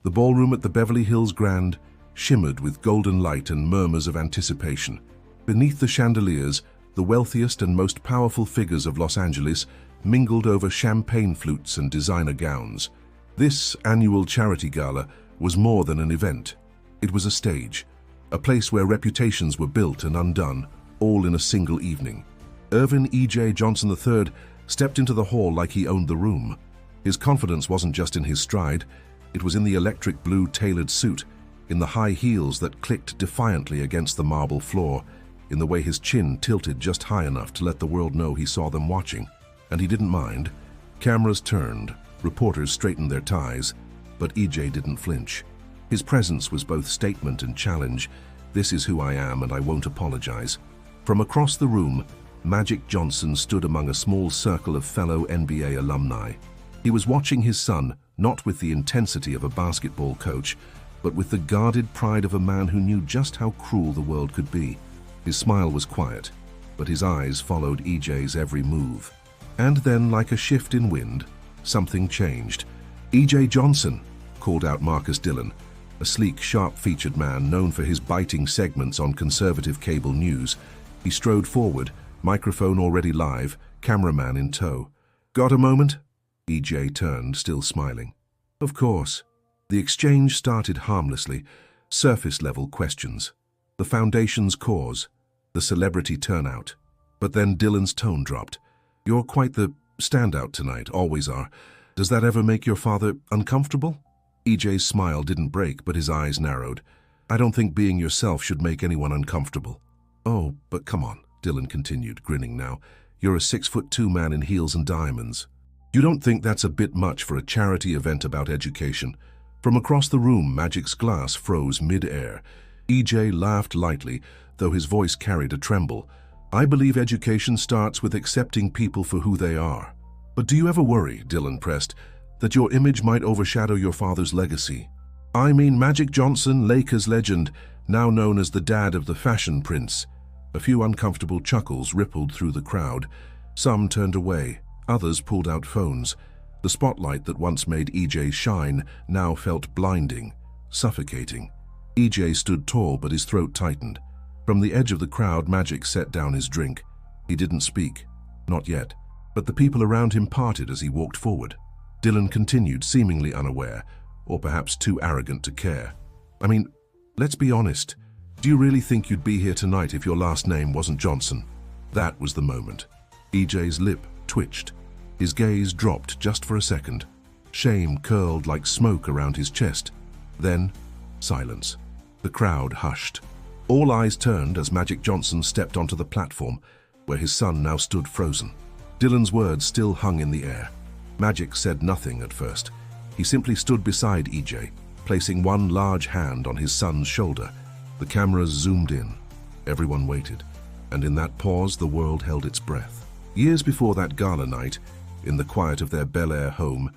The ballroom at the Beverly Hills Grand shimmered with golden light and murmurs of anticipation. Beneath the chandeliers, the wealthiest and most powerful figures of Los Angeles mingled over champagne flutes and designer gowns. This annual charity gala was more than an event. It was a stage, a place where reputations were built and undone, all in a single evening. Irvin E.J. Johnson III stepped into the hall like he owned the room. His confidence wasn't just in his stride, it was in the electric blue tailored suit, in the high heels that clicked defiantly against the marble floor, in the way his chin tilted just high enough to let the world know he saw them watching. And he didn't mind. Cameras turned, reporters straightened their ties, but EJ didn't flinch. His presence was both statement and challenge. This is who I am and I won't apologize. From across the room, Magic Johnson stood among a small circle of fellow NBA alumni. He was watching his son, not with the intensity of a basketball coach, but with the guarded pride of a man who knew just how cruel the world could be. His smile was quiet, but his eyes followed EJ's every move. And then, like a shift in wind, something changed. "E.J. Johnson," called out Marcus Dillon, a sleek, sharp-featured man known for his biting segments on conservative cable news. He strode forward, microphone already live, cameraman in tow. "Got a moment?" E.J. turned, still smiling. "Of course." The exchange started harmlessly, surface-level questions. The foundation's cause, the celebrity turnout. But then Dillon's tone dropped. "You're quite the standout tonight, always are. Does that ever make your father uncomfortable?" EJ's smile didn't break, but his eyes narrowed. "I don't think being yourself should make anyone uncomfortable." "Oh, but come on," Dillon continued, grinning now. "You're a 6'2" man in heels and diamonds. You don't think that's a bit much for a charity event about education?" From across the room, Magic's glass froze mid-air. EJ laughed lightly, though his voice carried a tremble. "I believe education starts with accepting people for who they are." "But do you ever worry," Dillon pressed, "that your image might overshadow your father's legacy?" "I mean Magic Johnson, Lakers legend, now known as the dad of the fashion prince." A few uncomfortable chuckles rippled through the crowd. Some turned away, others pulled out phones. The spotlight that once made EJ shine now felt blinding, suffocating. EJ stood tall, but his throat tightened. From the edge of the crowd, Magic set down his drink. He didn't speak. Not yet. But the people around him parted as he walked forward. Dillon continued, seemingly unaware, or perhaps too arrogant to care. "I mean, let's be honest. Do you really think you'd be here tonight if your last name wasn't Johnson?" That was the moment. EJ's lip twitched. His gaze dropped just for a second. Shame curled like smoke around his chest. Then, silence. The crowd hushed. All eyes turned as Magic Johnson stepped onto the platform, where his son now stood frozen. Dillon's words still hung in the air. Magic said nothing at first. He simply stood beside EJ, placing one large hand on his son's shoulder. The cameras zoomed in. Everyone waited, and in that pause the world held its breath. Years before that gala night, in the quiet of their Bel Air home,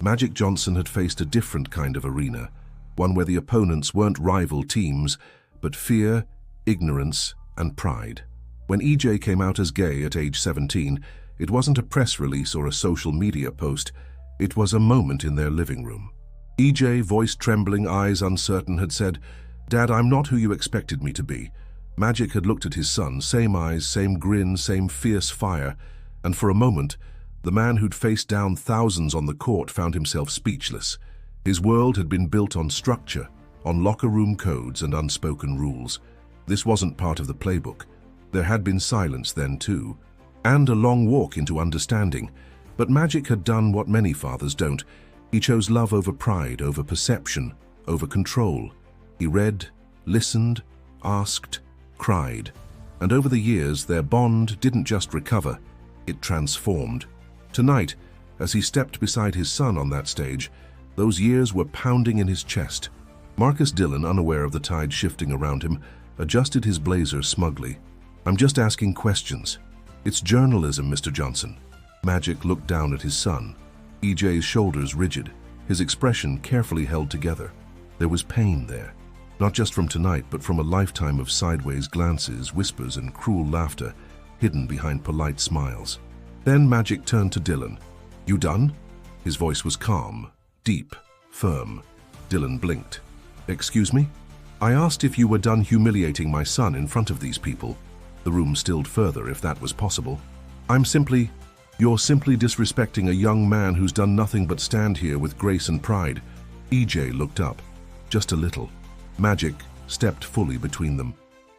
Magic Johnson had faced a different kind of arena, one where the opponents weren't rival teams, but fear, ignorance, and pride. When EJ came out as gay at age 17, it wasn't a press release or a social media post, it was a moment in their living room. EJ, voice trembling, eyes uncertain, had said, "Dad, I'm not who you expected me to be." Magic had looked at his son, same eyes, same grin, same fierce fire, and for a moment, the man who'd faced down thousands on the court found himself speechless. His world had been built on structure, on locker room codes and unspoken rules. This wasn't part of the playbook. There had been silence then too, and a long walk into understanding. But Magic had done what many fathers don't. He chose love over pride, over perception, over control. He read, listened, asked, cried. And over the years, their bond didn't just recover, it transformed. Tonight, as he stepped beside his son on that stage, those years were pounding in his chest. Marcus Dillon, unaware of the tide shifting around him, adjusted his blazer smugly. "I'm just asking questions. It's journalism, Mr. Johnson." Magic looked down at his son. EJ's shoulders rigid, his expression carefully held together. There was pain there, not just from tonight, but from a lifetime of sideways glances, whispers, and cruel laughter hidden behind polite smiles. Then Magic turned to Dillon. "You done?" His voice was calm, deep, firm. Dylan blinked. Excuse me? I asked if you were done humiliating my son in front of these people. The room stilled further, if that was possible. You're simply disrespecting a young man who's done nothing but stand here with grace and pride. EJ looked up. Just a little. Magic stepped fully between them.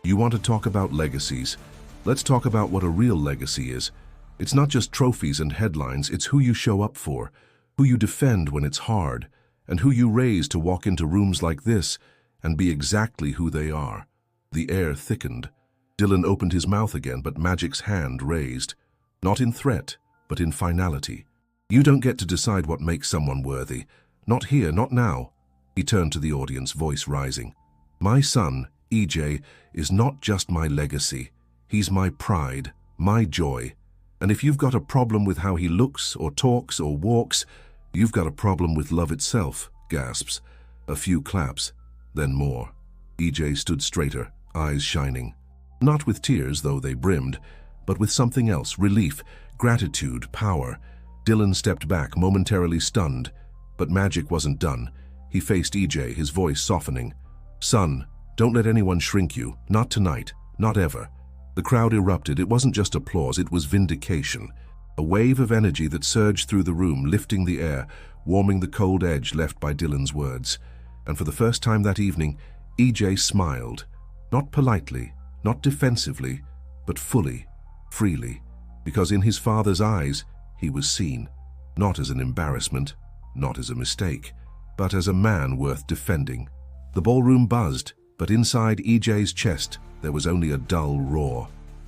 You want to talk about legacies? Let's talk about what a real legacy is. It's not just trophies and headlines, it's who you show up for, who you defend when it's hard, and who you raise to walk into rooms like this and be exactly who they are. The air thickened. Dylan opened his mouth again, but Magic's hand raised. Not in threat, but in finality. You don't get to decide what makes someone worthy. Not here, not now. He turned to the audience, voice rising. My son, EJ, is not just my legacy. He's my pride, my joy. And if you've got a problem with how he looks or talks or walks, you've got a problem with love itself. Gasps. A few claps. Then more. EJ stood straighter, eyes shining. Not with tears, though they brimmed, but with something else, relief, gratitude, power. Dylan stepped back, momentarily stunned. But Magic wasn't done. He faced EJ, his voice softening. Son, don't let anyone shrink you. Not tonight. Not ever. The crowd erupted. It wasn't just applause, it was vindication. A wave of energy that surged through the room, lifting the air, warming the cold edge left by Dylan's words. And for the first time that evening, EJ smiled. Not politely, not defensively, but fully, freely. Because in his father's eyes, he was seen. Not as an embarrassment, not as a mistake, but as a man worth defending. The ballroom buzzed, but inside EJ's chest, there was only a dull roar.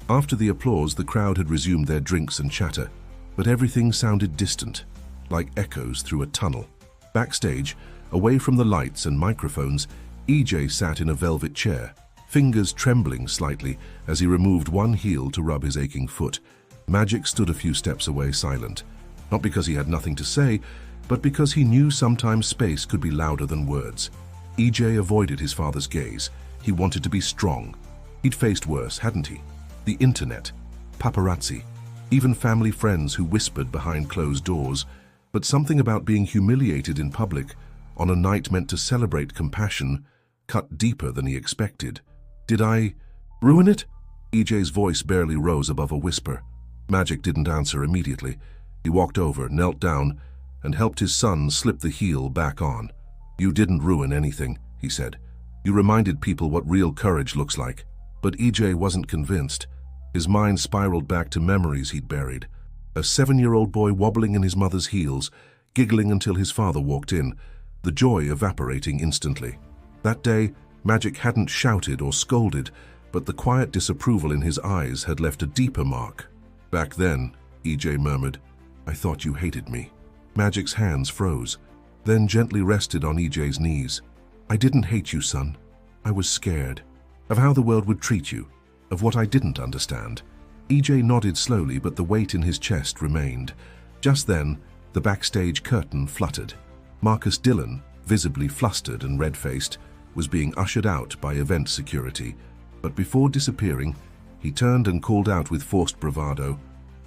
After the applause, the crowd had resumed their drinks and chatter, but everything sounded distant, like echoes through a tunnel. Backstage, away from the lights and microphones, EJ sat in a velvet chair, fingers trembling slightly as he removed one heel to rub his aching foot. Magic stood a few steps away, silent, not because he had nothing to say, but because he knew sometimes space could be louder than words. EJ avoided his father's gaze. He wanted to be strong. He'd faced worse, hadn't he? The internet, paparazzi, even family friends who whispered behind closed doors. But something about being humiliated in public, on a night meant to celebrate compassion, cut deeper than he expected. Did I ruin it? EJ's voice barely rose above a whisper. Magic didn't answer immediately. He walked over, knelt down, and helped his son slip the heel back on. You didn't ruin anything, he said. You reminded people what real courage looks like. But EJ wasn't convinced. His mind spiraled back to memories he'd buried. A 7-year-old boy wobbling in his mother's heels, giggling until his father walked in, the joy evaporating instantly. That day, Magic hadn't shouted or scolded, but the quiet disapproval in his eyes had left a deeper mark. Back then, EJ murmured, I thought you hated me. Magic's hands froze, then gently rested on EJ's knees. I didn't hate you, son. I was scared. Of how the world would treat you, of what I didn't understand. EJ nodded slowly, but the weight in his chest remained. Just then, the backstage curtain fluttered. Marcus Dillon, visibly flustered and red-faced, was being ushered out by event security. But before disappearing, he turned and called out with forced bravado,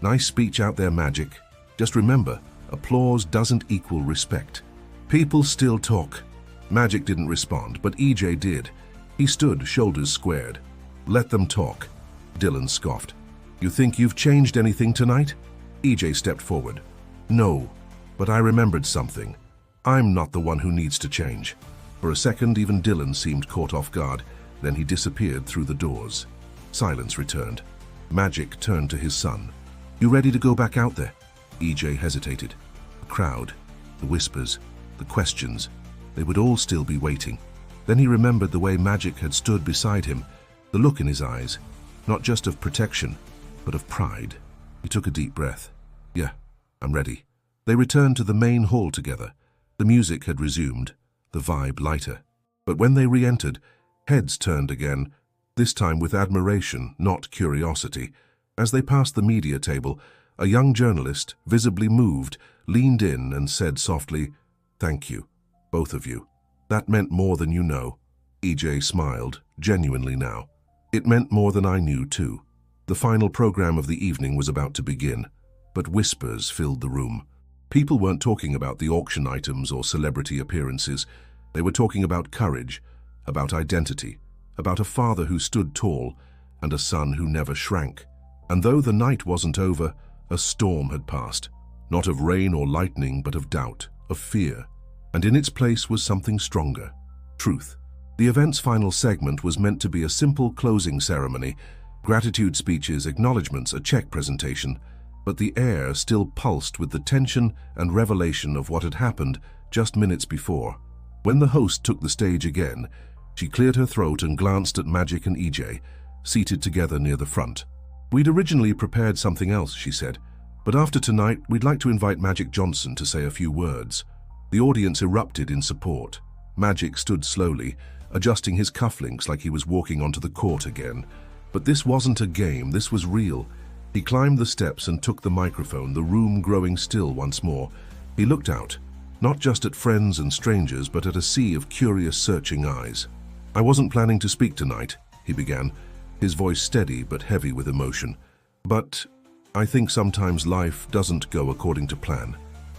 Nice speech out there, Magic. Just remember, applause doesn't equal respect. People still talk. Magic didn't respond, but EJ did. He stood, shoulders squared. Let them talk. Dylan scoffed. You think you've changed anything tonight? EJ stepped forward. No, but I remembered something. I'm not the one who needs to change. For a second, even Dylan seemed caught off guard. Then he disappeared through the doors. Silence returned. Magic turned to his son. You ready to go back out there? EJ hesitated. The crowd, the whispers, the questions, they would all still be waiting. Then he remembered the way Magic had stood beside him, the look in his eyes, not just of protection, but of pride. He took a deep breath. Yeah, I'm ready. They returned to the main hall together. The music had resumed, the vibe lighter. But when they re-entered, heads turned again, this time with admiration, not curiosity. As they passed the media table, a young journalist, visibly moved, leaned in and said softly, Thank you, both of you. That meant more than you know. EJ smiled, genuinely now. It meant more than I knew, too. The final program of the evening was about to begin, but whispers filled the room. People weren't talking about the auction items or celebrity appearances. They were talking about courage, about identity, about a father who stood tall and a son who never shrank. And though the night wasn't over, a storm had passed, not of rain or lightning, but of doubt, of fear. And in its place was something stronger, truth. The event's final segment was meant to be a simple closing ceremony, gratitude speeches, acknowledgements, a check presentation, but the air still pulsed with the tension and revelation of what had happened just minutes before. When the host took the stage again, she cleared her throat and glanced at Magic and EJ, seated together near the front. "We'd originally prepared something else," she said, "but after tonight, we'd like to invite Magic Johnson to say a few words." The audience erupted in support. Magic stood slowly, adjusting his cufflinks like he was walking onto the court again. But this wasn't a game, this was real. He climbed the steps and took the microphone, the room growing still once more. He looked out, not just at friends and strangers, but at a sea of curious, searching eyes. "I wasn't planning to speak tonight," he began, his voice steady but heavy with emotion. "But I think sometimes life doesn't go according to plan.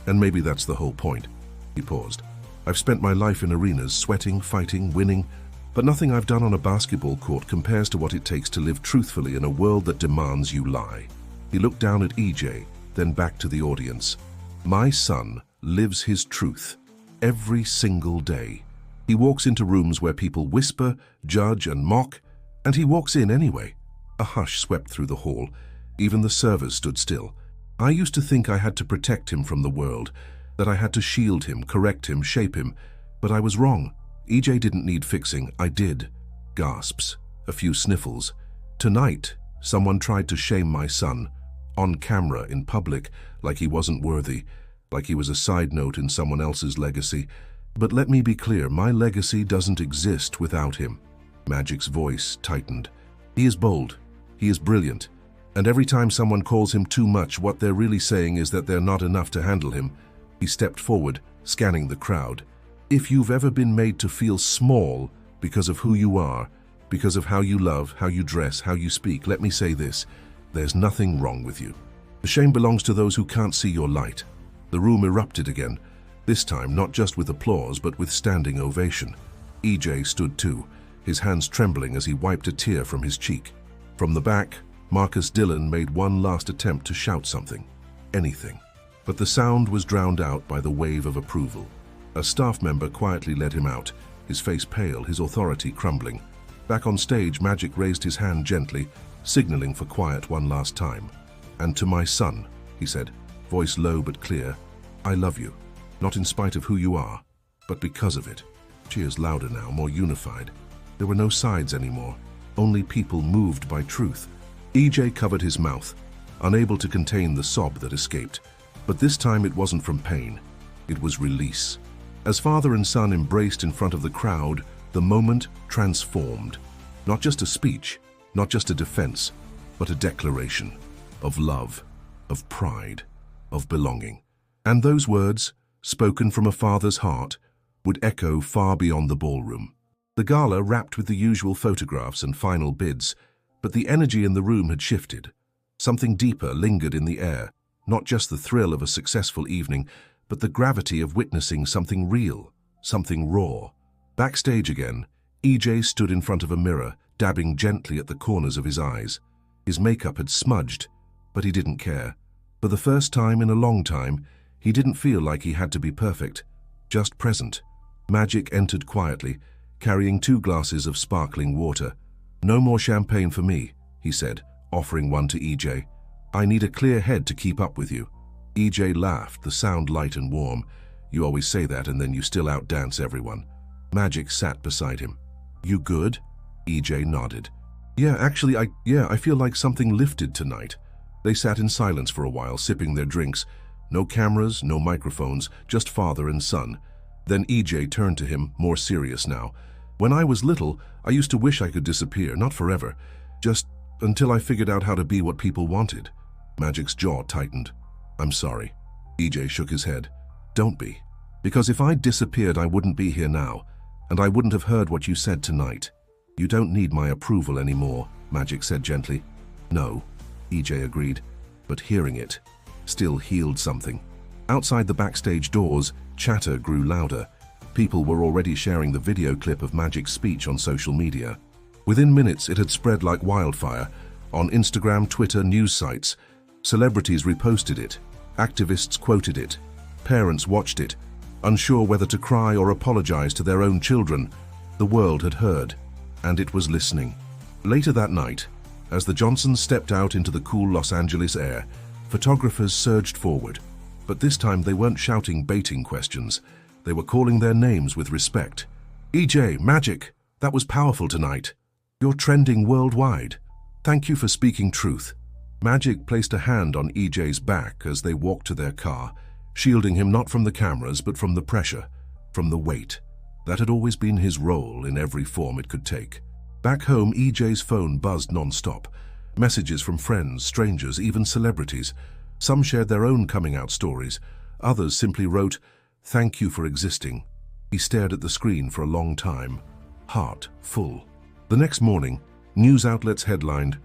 And maybe that's the whole point." He paused. "I've spent my life in arenas, sweating, fighting, winning, but nothing I've done on a basketball court compares to what it takes to live truthfully in a world that demands you lie." He looked down at EJ, then back to the audience. "My son lives his truth every single day. He walks into rooms where people whisper, judge, and mock, and he walks in anyway." A hush swept through the hall. Even the servers stood still. "I used to think I had to protect him from the world, that I had to shield him, correct him, shape him, but I was wrong. EJ didn't need fixing, I did." Gasps, a few sniffles. "Tonight, someone tried to shame my son, on camera, in public, like he wasn't worthy, like he was a side note in someone else's legacy. But let me be clear, my legacy doesn't exist without him." Magic's voice tightened. "He is bold, he is brilliant, and every time someone calls him too much, what they're really saying is that they're not enough to handle him." He stepped forward, scanning the crowd. "If you've ever been made to feel small because of who you are, because of how you love, how you dress, how you speak, let me say this, there's nothing wrong with you. The shame belongs to those who can't see your light." The room erupted again, this time not just with applause but with standing ovation. EJ stood too, his hands trembling as he wiped a tear from his cheek. From the back, Marcus Dillon made one last attempt to shout something, anything. But the sound was drowned out by the wave of approval. A staff member quietly led him out, his face pale, his authority crumbling. Back on stage, Magic raised his hand gently, signaling for quiet one last time. "And to my son," he said, voice low but clear, "I love you, not in spite of who you are, but because of it." Cheers louder now, more unified. There were no sides anymore, only people moved by truth. EJ covered his mouth, unable to contain the sob that escaped. But this time it wasn't from pain, it was release. As father and son embraced in front of the crowd, the moment transformed. Not just a speech, not just a defense, but a declaration of love, of pride, of belonging. And those words, spoken from a father's heart, would echo far beyond the ballroom. The gala wrapped with the usual photographs and final bids, but the energy in the room had shifted. Something deeper lingered in the air. Not just the thrill of a successful evening, but the gravity of witnessing something real, something raw. Backstage again, EJ stood in front of a mirror, dabbing gently at the corners of his eyes. His makeup had smudged, but he didn't care. For the first time in a long time, he didn't feel like he had to be perfect, just present. Magic entered quietly, carrying 2 glasses of sparkling water. "No more champagne for me," he said, offering one to EJ. "I need a clear head to keep up with you." EJ laughed, the sound light and warm. "You always say that and then you still outdance everyone." Magic sat beside him. "You good?" EJ nodded. "Yeah, actually, I feel like something lifted tonight." They sat in silence for a while, sipping their drinks. No cameras, no microphones, just father and son. Then EJ turned to him, more serious now. "When I was little, I used to wish I could disappear, not forever, just until I figured out how to be what people wanted." Magic's jaw tightened. "I'm sorry." EJ shook his head. "Don't be. Because if I disappeared, I wouldn't be here now, and I wouldn't have heard what you said tonight. You don't need my approval anymore," Magic said gently. "No," EJ agreed, but hearing it still healed something. Outside the backstage doors, chatter grew louder. People were already sharing the video clip of Magic's speech on social media. Within minutes, it had spread like wildfire. On Instagram, Twitter, news sites, celebrities reposted it. Activists quoted it. Parents watched it, unsure whether to cry or apologize to their own children. The world had heard, and it was listening. Later that night, as the Johnsons stepped out into the cool Los Angeles air, photographers surged forward. But this time they weren't shouting baiting questions. They were calling their names with respect. EJ, Magic, that was powerful tonight. You're trending worldwide. Thank you for speaking truth. Magic placed a hand on EJ's back as they walked to their car, shielding him not from the cameras but from the pressure, from the weight. That had always been his role in every form it could take. Back home, EJ's phone buzzed non-stop. Messages from friends, strangers, even celebrities. Some shared their own coming-out stories. Others simply wrote, "Thank you for existing." He stared at the screen for a long time, heart full. The next morning, news outlets headlined,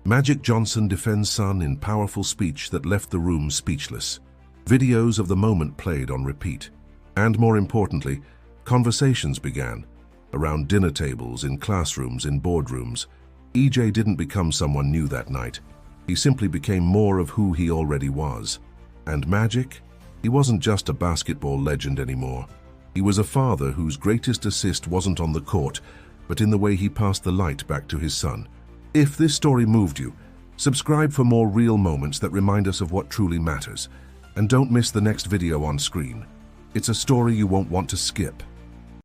"Magic Johnson defends son in powerful speech that left the room speechless." Videos of the moment played on repeat. And more importantly, conversations began. Around dinner tables, in classrooms, in boardrooms. EJ didn't become someone new that night. He simply became more of who he already was. And Magic? He wasn't just a basketball legend anymore. He was a father whose greatest assist wasn't on the court, but in the way he passed the light back to his son. If this story moved you, subscribe for more real moments that remind us of what truly matters. And don't miss the next video on screen. It's a story you won't want to skip.